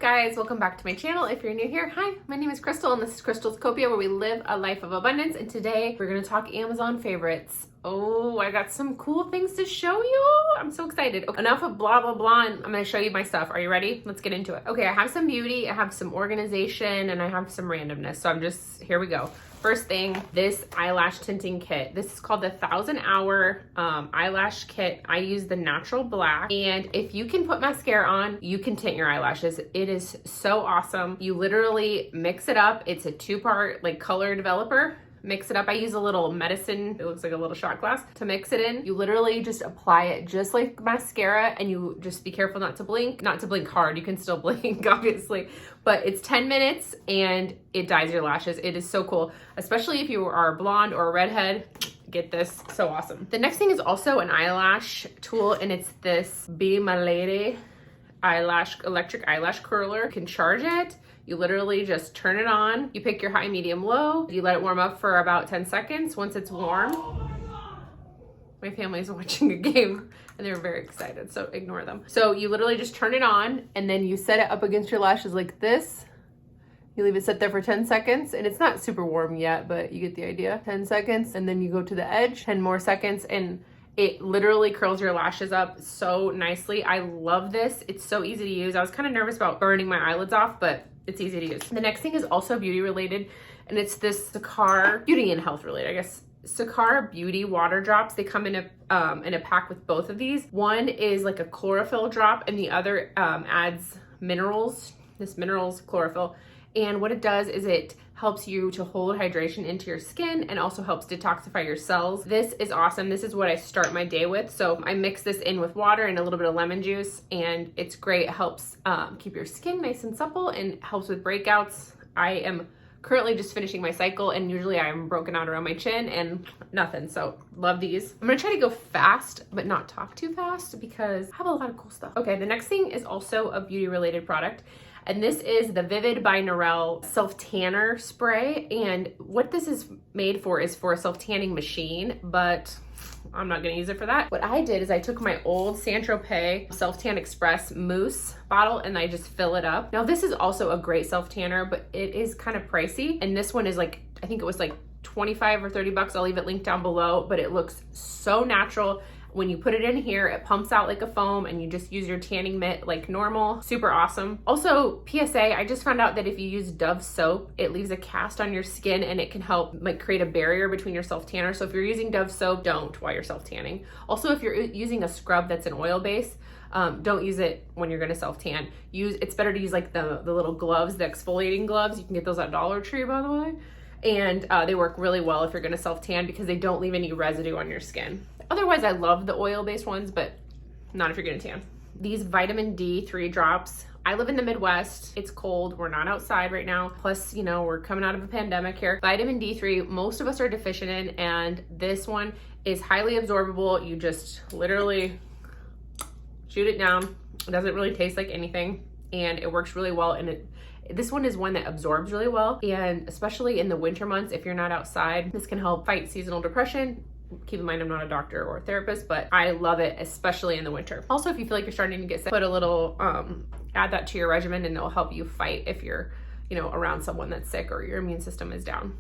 guys? Welcome back to my channel. If you're new here, hi, my name is Crystal and this is Crystal's Copia, where we live a life of abundance. And today we're gonna talk Amazon favorites. Oh, I got some cool things to show you. I'm so excited. Okay, enough of blah, blah, blah, and I'm gonna show you my stuff. Are you ready? Let's get into it. Okay, I have some beauty, I have some organization, and I have some randomness. So here we go. First thing, this eyelash tinting kit. This is called the 1,000-hour eyelash kit. I use the natural black, and if you can put mascara on, you can tint your eyelashes. It is so awesome. You literally mix it up. It's a two-part like color developer. Mix it up. I use a little medicine, it looks like a little shot glass, to mix it in. You literally just apply it just like mascara, and you just be careful not to blink hard. You can still blink, obviously, but it's 10 minutes and it dyes your lashes. It is so cool, especially if you are blonde or a redhead. Get this, so awesome. The next thing is also an eyelash tool, and it's this Be My Lady electric eyelash curler. You can charge it. You literally just turn it on. You pick your high, medium, low. You let it warm up for about 10 seconds. Once it's warm, my family's watching a game and they're very excited, so ignore them. So you literally just turn it on and then you set it up against your lashes like this. You leave it set there for 10 seconds, and it's not super warm yet, but you get the idea. 10 seconds, and then you go to the edge, 10 more seconds, and it literally curls your lashes up so nicely. I love this. It's so easy to use. I was kind of nervous about burning my eyelids off, but it's easy to use. The next thing is also beauty related, and it's this Sakara, beauty and health related, I guess. Sakara beauty water drops. They come in a pack with both of these. One is like a chlorophyll drop, and the other adds minerals. This minerals chlorophyll. And what it does is it helps you to hold hydration into your skin and also helps detoxify your cells. This is awesome. This is what I start my day with. So I mix this in with water and a little bit of lemon juice, and it's great. It helps keep your skin nice and supple and helps with breakouts. I am currently just finishing my cycle, and usually I'm broken out around my chin and nothing. So love these. I'm gonna try to go fast, but not talk too fast because I have a lot of cool stuff. Okay, the next thing is also a beauty related product. And this is the Vivid by Narelle self-tanner spray. And what this is made for is for a self-tanning machine, but I'm not gonna use it for that. What I did is I took my old Saint-Tropez Self-Tan Express mousse bottle and I just fill it up. Now this is also a great self-tanner, but it is kind of pricey. And this one is like, I think it was like 25 or 30 bucks. I'll leave it linked down below, but it looks so natural. When you put it in here, it pumps out like a foam, and you just use your tanning mitt like normal. Super awesome. Also, PSA, I just found out that if you use Dove soap, it leaves a cast on your skin and it can help like create a barrier between your self-tanner. So if you're using Dove soap, don't while you're self-tanning. Also, if you're using a scrub that's an oil base, don't use it when you're gonna self-tan. It's better to use like the little gloves, the exfoliating gloves. You can get those at Dollar Tree, by the way. And they work really well if you're gonna self-tan because they don't leave any residue on your skin. Otherwise, I love the oil-based ones, but not if you're gonna tan. These vitamin D 3 drops. I live in the Midwest. It's cold. We're not outside right now. Plus, you know, we're coming out of a pandemic here. Vitamin D3, most of us are deficient in, and this one is highly absorbable. You just literally shoot it down. It doesn't really taste like anything, and it works really well. And this one is one that absorbs really well, and especially in the winter months, if you're not outside, this can help fight seasonal depression. Keep in mind, I'm not a doctor or a therapist, but I love it, especially in the winter. Also, if you feel like you're starting to get sick, put a little, add that to your regimen, and it'll help you fight if you're, you know, around someone that's sick or your immune system is down.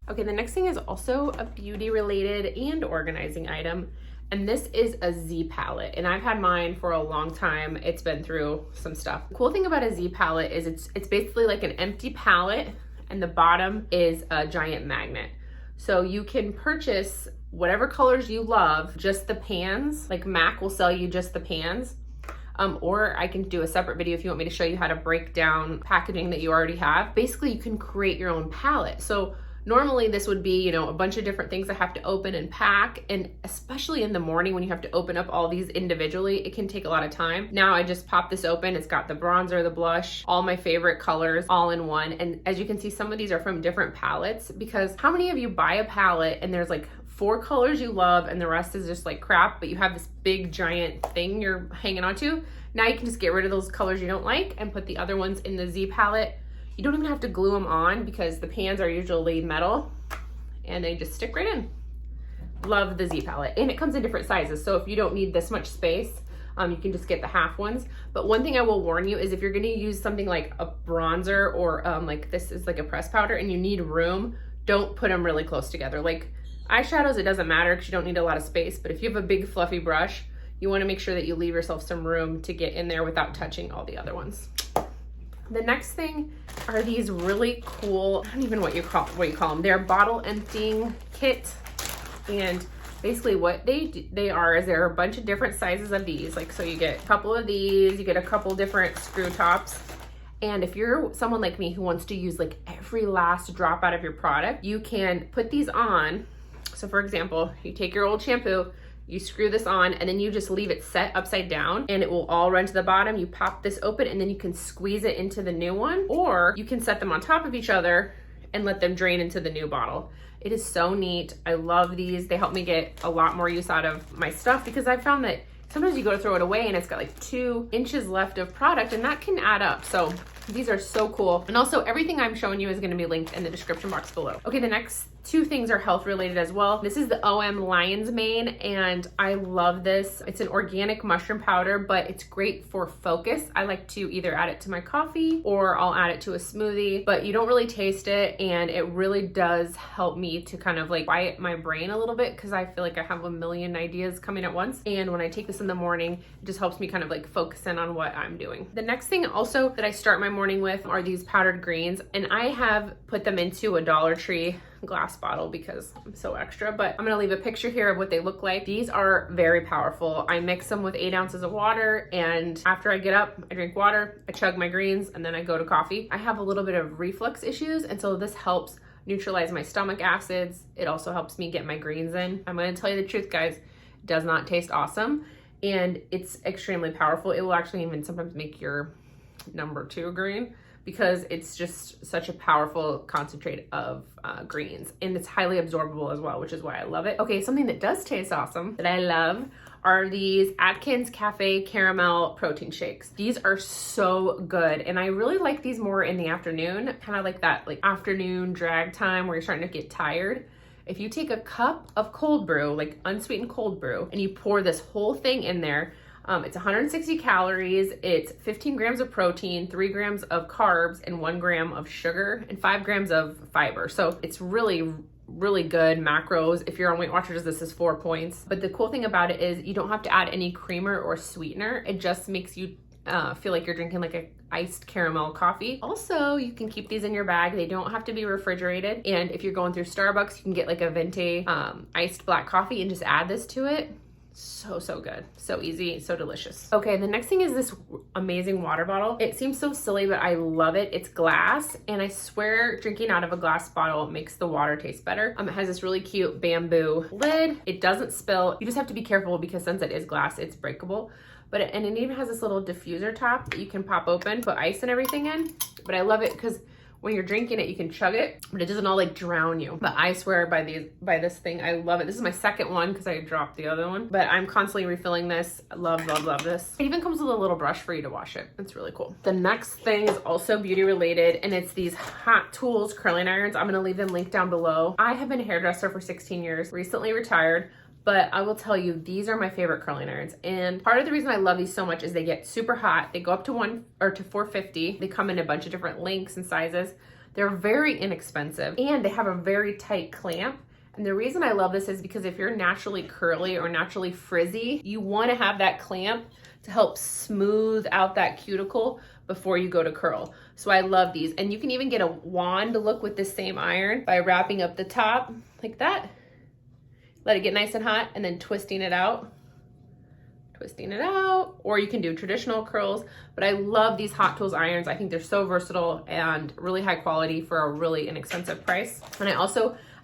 Okay, the next thing is also a beauty related and organizing item. And this is a Z palette, and I've had mine for a long time. It's been through some stuff. The cool thing about a Z palette is it's basically like an empty palette, and the bottom is a giant magnet. So you can purchase whatever colors you love, just the pans. Like MAC will sell you just the pans. Or I can do a separate video if you want me to show you how to break down packaging that you already have. Basically, you can create your own palette. So normally this would be, you know, a bunch of different things I have to open and pack, and especially in the morning when you have to open up all these individually, it can take a lot of time. Now I just pop this open. It's got the bronzer, the blush, all my favorite colors all in one. And as you can see, some of these are from different palettes, because how many of you buy a palette and there's like 4 colors you love and the rest is just like crap, but you have this big giant thing you're hanging on to? Now you can just get rid of those colors you don't like and put the other ones in the Z palette. You don't even have to glue them on because the pans are usually metal and they just stick right in. Love the Z palette, and it comes in different sizes. So if you don't need this much space, You can just get the half ones. But one thing I will warn you is if you're gonna use something like a bronzer or like this is like a pressed powder and you need room, don't put them really close together. Like eyeshadows, it doesn't matter because you don't need a lot of space, but if you have a big fluffy brush, you wanna make sure that you leave yourself some room to get in there without touching all the other ones. The next thing are these really cool, I don't even know what you call them. They're bottle emptying kit. And basically what they are is there are a bunch of different sizes of these. Like, so you get a couple of these, you get a couple different screw tops. And if you're someone like me who wants to use like every last drop out of your product, you can put these on. So for example, you take your old shampoo, you screw this on, and then you just leave it set upside down and it will all run to the bottom. You pop this open and then you can squeeze it into the new one, or you can set them on top of each other and let them drain into the new bottle. It is so neat. I love these. They help me get a lot more use out of my stuff because I found that sometimes you go to throw it away and it's got like 2 inches left of product and that can add up. So these are so cool. And also everything I'm showing you is gonna be linked in the description box below. Okay, the next 2 things are health related as well. This is the OM Lion's Mane and I love this. It's an organic mushroom powder, but it's great for focus. I like to either add it to my coffee or I'll add it to a smoothie, but you don't really taste it and it really does help me to kind of like quiet my brain a little bit because I feel like I have a million ideas coming at once. And when I take this in the morning, it just helps me kind of like focus in on what I'm doing. The next thing also that I start my morning with are these powdered greens, and I have put them into a Dollar Tree glass bottle because I'm so extra, but I'm gonna leave a picture here of what they look like. These are very powerful. I mix them with 8 ounces of water, and after I get up, I drink water, I chug my greens, and then I go to coffee. I have a little bit of reflux issues, and so this helps neutralize my stomach acids. It also helps me get my greens in. I'm gonna tell you the truth, guys, it does not taste awesome, and it's extremely powerful. It will actually even sometimes make your number 2 green because it's just such a powerful concentrate of greens, and it's highly absorbable as well, which is why I love it. Okay, something that does taste awesome that I love are these Atkins Café Caramel Protein Shakes. These are so good, and I really like these more in the afternoon, kind of like that like afternoon drag time where you're starting to get tired. If you take a cup of cold brew, like unsweetened cold brew, and you pour this whole thing in there, it's 160 calories, it's 15 grams of protein, 3 grams of carbs, and 1 gram of sugar, and 5 grams of fiber. So it's really, really good macros. If you're on Weight Watchers, this is 4 points. But the cool thing about it is you don't have to add any creamer or sweetener. It just makes you feel like you're drinking like a iced caramel coffee. Also, you can keep these in your bag. They don't have to be refrigerated. And if you're going through Starbucks, you can get like a venti iced black coffee and just add this to it. So good, so easy, so delicious. Okay, the next thing is this amazing water bottle. It seems so silly, but I love it. It's glass, and I swear drinking out of a glass bottle makes the water taste better. It has this really cute bamboo lid. It doesn't spill. You just have to be careful because since it is glass, it's breakable. And it even has this little diffuser top that you can pop open, put ice and everything in. But I love it because when you're drinking it, you can chug it, but it doesn't all like drown you. But I swear by this thing, I love it. This is my second one because I dropped the other one, but I'm constantly refilling this. I love this. It even comes with a little brush for you to wash it. It's really cool. The next thing is also beauty related, and it's these Hot Tools curling irons. I'm gonna leave them linked down below. I have been a hairdresser for 16 years, recently retired, but I will tell you, these are my favorite curling irons. And part of the reason I love these so much is they get super hot. They go up to 450. They come in a bunch of different lengths and sizes. They're very inexpensive, and they have a very tight clamp. And the reason I love this is because if you're naturally curly or naturally frizzy, you wanna have that clamp to help smooth out that cuticle before you go to curl. So I love these. And you can even get a wand look with this same iron by wrapping up the top like that. Let it get nice and hot and then twisting it out, or you can do traditional curls, but I love these Hot Tools irons. I think they're so versatile and really high quality for a really inexpensive price. And I've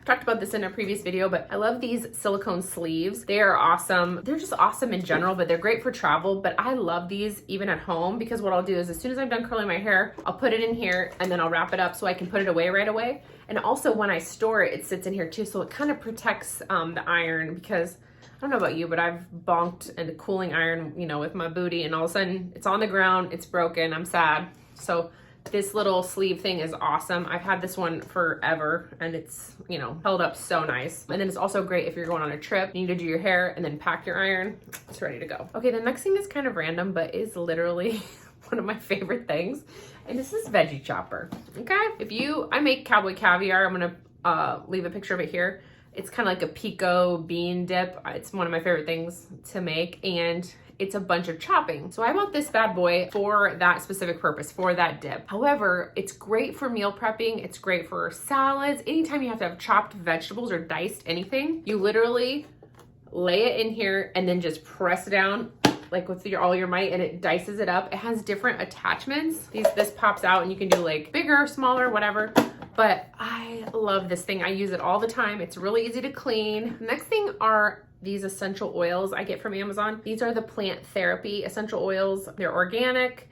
talked about this in a previous video, but I love these silicone sleeves. They are awesome. They're just awesome in general, but they're great for travel. But I love these even at home because what I'll do is as soon as I'm done curling my hair, I'll put it in here and then I'll wrap it up so I can put it away right away. And also when I store it, it sits in here too. So it kind of protects the iron because I don't know about you, but I've bonked a cooling iron, with my booty, and all of a sudden it's on the ground, it's broken, I'm sad. So This little sleeve thing is awesome. I've had this one forever and it's, you know, held up so nice. And then it's also great if you're going on a trip, you need to do your hair and then pack your iron, it's ready to go. Okay, the next thing is kind of random, but is literally one of my favorite things. And this is Veggie Chopper, okay? I make cowboy caviar, I'm gonna leave a picture of it here. It's kind of like a pico bean dip. It's one of my favorite things to make, and it's a bunch of chopping. So I bought this bad boy for that specific purpose, for that dip. However, it's great for meal prepping. It's great for salads. Anytime you have to have chopped vegetables or diced anything, you literally lay it in here and then just press down like with all your might, and it dices it up. It has different attachments. This pops out and you can do like bigger, smaller, whatever. But I love this thing. I use it all the time. It's really easy to clean. Next thing are these essential oils I get from Amazon. These are the plant therapy essential oils. They're organic.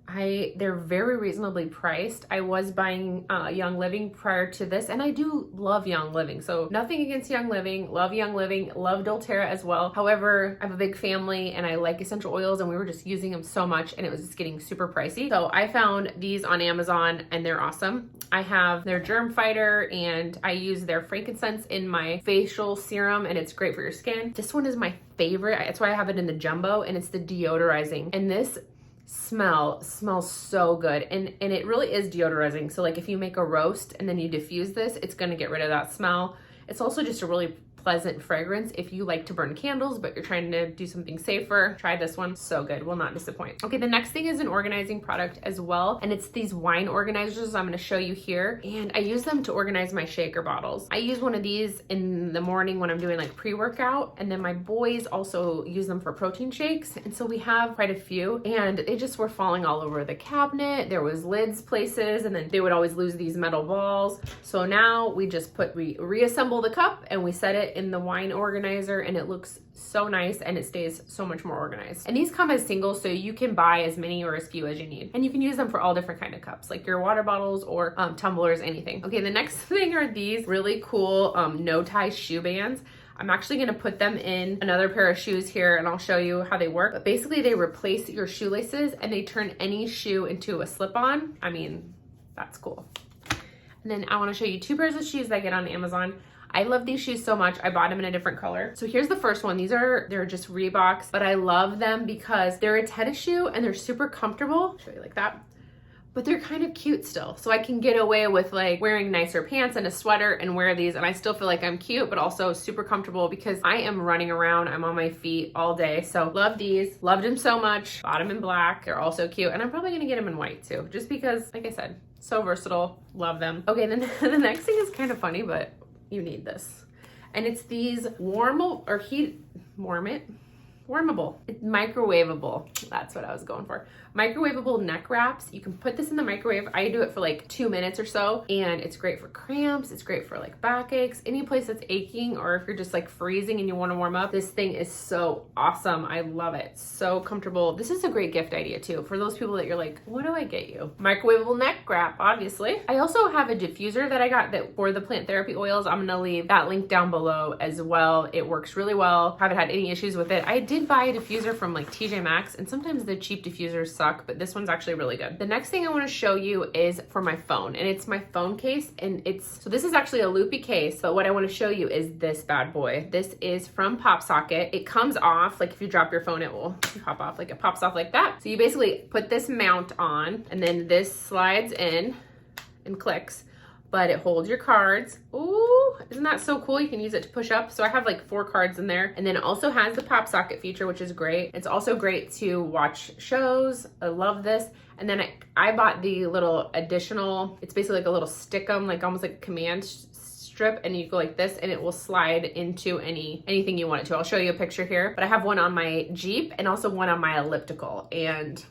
They're very reasonably priced. I was buying Young Living prior to this, and I do love Young Living. So nothing against Young Living, love doTERRA as well. However, I have a big family and I like essential oils, and we were just using them so much and it was just getting super pricey. So I found these on Amazon and they're awesome. I have their germ fighter and I use their frankincense in my facial serum, and it's great for your skin. This one is my favorite. That's why I have it in the jumbo, and it's the Deodurizing. And this smells so good, and it really is deodorizing. So like if you make a roast and then you diffuse this, it's going to get rid of that smell. It's also just a really pleasant fragrance if you like to burn candles but you're trying to do something safer. Try this one, so good, will not disappoint. Okay, the next thing is an organizing product as well, and it's these wine organizers I'm going to show you here, and I use them to organize my shaker bottles. I use one of these in the morning when I'm doing like pre-workout, and then my boys also use them for protein shakes, and so we have quite a few, and they just were falling all over the cabinet. There was lids places, and then they would always lose these metal balls. So now we reassemble the cup and we set it in the wine organizer, and it looks so nice and it stays so much more organized. And these come as singles, so you can buy as many or as few as you need, and you can use them for all different kind of cups, like your water bottles or tumblers, anything. Okay, the next thing are these really cool no tie shoe bands. I'm actually going to put them in another pair of shoes here, and I'll show you how they work. But basically they replace your shoelaces and they turn any shoe into a slip-on. I mean, that's cool. And then I want to show you two pairs of shoes that I get on Amazon. I love these shoes so much. I bought them in a different color. So here's the first one. They're just Reeboks, but I love them because they're a tennis shoe and they're super comfortable. Show you like that. But they're kind of cute still. So I can get away with like wearing nicer pants and a sweater and wear these, and I still feel like I'm cute, but also super comfortable because I am running around. I'm on my feet all day. So love these, loved them so much. Bought them in black. They're also cute. And I'm probably gonna get them in white too, just because, like I said, so versatile, love them. Okay, then the next thing is kind of funny, but you need this. And it's these warmable, microwavable. That's what I was going for. Microwavable neck wraps. You can put this in the microwave. I do it for like 2 minutes or so, and it's great for cramps. It's great for like backaches, any place that's aching, or if you're just like freezing and you want to warm up. This thing is so awesome. I love it. So comfortable. This is a great gift idea too for those people that you're like, what do I get you? Microwavable neck wrap, obviously. I also have a diffuser that I got that for the plant therapy oils. I'm gonna leave that link down below as well. It works really well. Haven't had any issues with it. I did buy a diffuser from like TJ Maxx, and sometimes the cheap diffusers suck, but this one's actually really good. The next thing I want to show you is for my phone, and it's my phone case, and so this is actually a loopy case, but what I want to show you is this bad boy. This is from Popsocket. It comes off, like if you drop your phone, it will pop off, like it pops off like that. So you basically put this mount on, and then this slides in and clicks, but it holds your cards. Ooh, isn't that so cool? You can use it to push up. So I have like 4 cards in there. And then it also has the Popsocket feature, which is great. It's also great to watch shows. I love this. And then I bought the little additional, it's basically like a little stickum, like almost like a command strip, and you go like this and it will slide into anything you want it to. I'll show you a picture here, but I have one on my Jeep and also one on my elliptical, and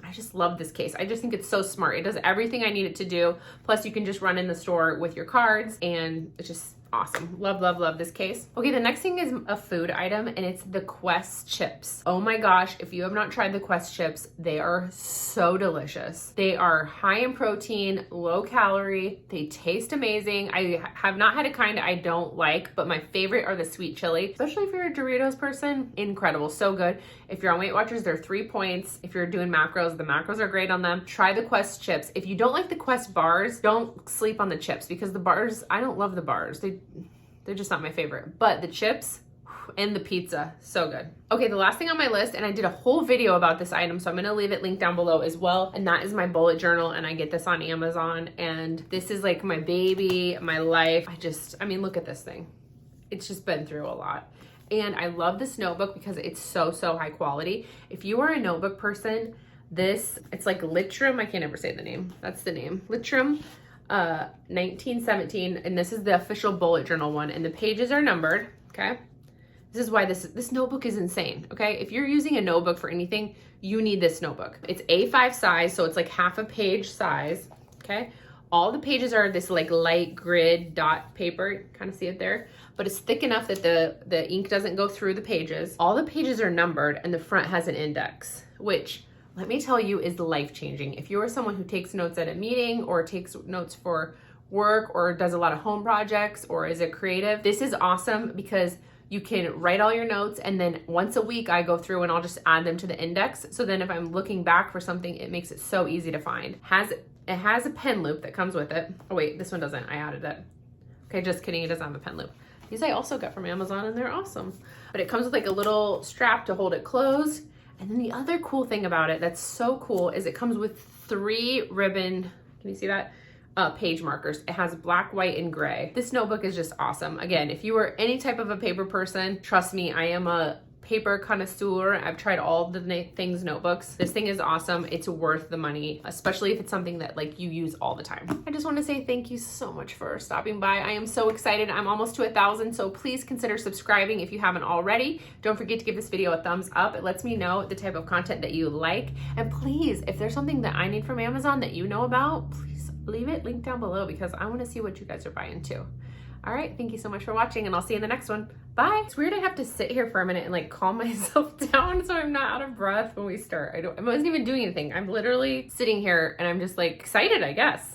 I just love this case. I just think it's so smart. It does everything I need it to do. Plus you can just run in the store with your cards, and it's just, awesome. Love, love, love this case. Okay, the next thing is a food item, and it's the Quest chips. Oh my gosh, if you have not tried the Quest chips, they are so delicious. They are high in protein, low calorie. They taste amazing. I have not had a kind I don't like, but my favorite are the sweet chili, especially if you're a Doritos person. Incredible, so good. If you're on Weight Watchers, they're 3 points. If you're doing macros, the macros are great on them. Try the Quest chips. If you don't like the Quest bars, don't sleep on the chips, because the bars, I don't love the bars. They're just not my favorite. But the chips and the pizza, so good. Okay, the last thing on my list, and I did a whole video about this item, so I'm gonna leave it linked down below as well, and that is my bullet journal, and I get this on Amazon, and this is like my baby, my life. I mean, look at this thing. It's just been through a lot. And I love this notebook because it's so high quality. If you are a notebook person, it's like Leuchtturm, I can't ever say the name. That's the name. Leuchtturm 1917, and this is the official bullet journal one, and the pages are numbered, okay? This is why this notebook is insane, okay? If you're using a notebook for anything, you need this notebook. It's A5 size, so it's like half a page size, okay? All the pages are this like light grid dot paper, kind of see it there, but it's thick enough that the ink doesn't go through the pages. All the pages are numbered, and the front has an index, which, let me tell you, is life-changing. If you are someone who takes notes at a meeting or takes notes for work or does a lot of home projects or is a creative, this is awesome because you can write all your notes, and then once a week I go through and I'll just add them to the index. So then if I'm looking back for something, it makes it so easy to find. It has a pen loop that comes with it. Oh wait, this one doesn't, I added it. Okay, just kidding, it doesn't have a pen loop. These I also got from Amazon, and they're awesome. But it comes with like a little strap to hold it closed. And then the other cool thing about it that's so cool is it comes with 3 ribbon, can you see that? Page markers. It has black, white, and gray. This notebook is just awesome. Again, if you are any type of a paper person, trust me, I am a paper connoisseur. I've tried all the things notebooks. This thing is awesome. It's worth the money, especially if it's something that like you use all the time. I just want to say thank you so much for stopping by. I am so excited. I'm almost to 1,000, so please consider subscribing if you haven't already. Don't forget to give this video a thumbs up. It lets me know the type of content that you like. And please, if there's something that I need from Amazon that you know about, please leave it linked down below, because I want to see what you guys are buying too. All right, thank you so much for watching, and I'll see you in the next one. Bye. It's weird I have to sit here for a minute and like calm myself down so I'm not out of breath when we start. I wasn't even doing anything. I'm literally sitting here and I'm just like excited, I guess.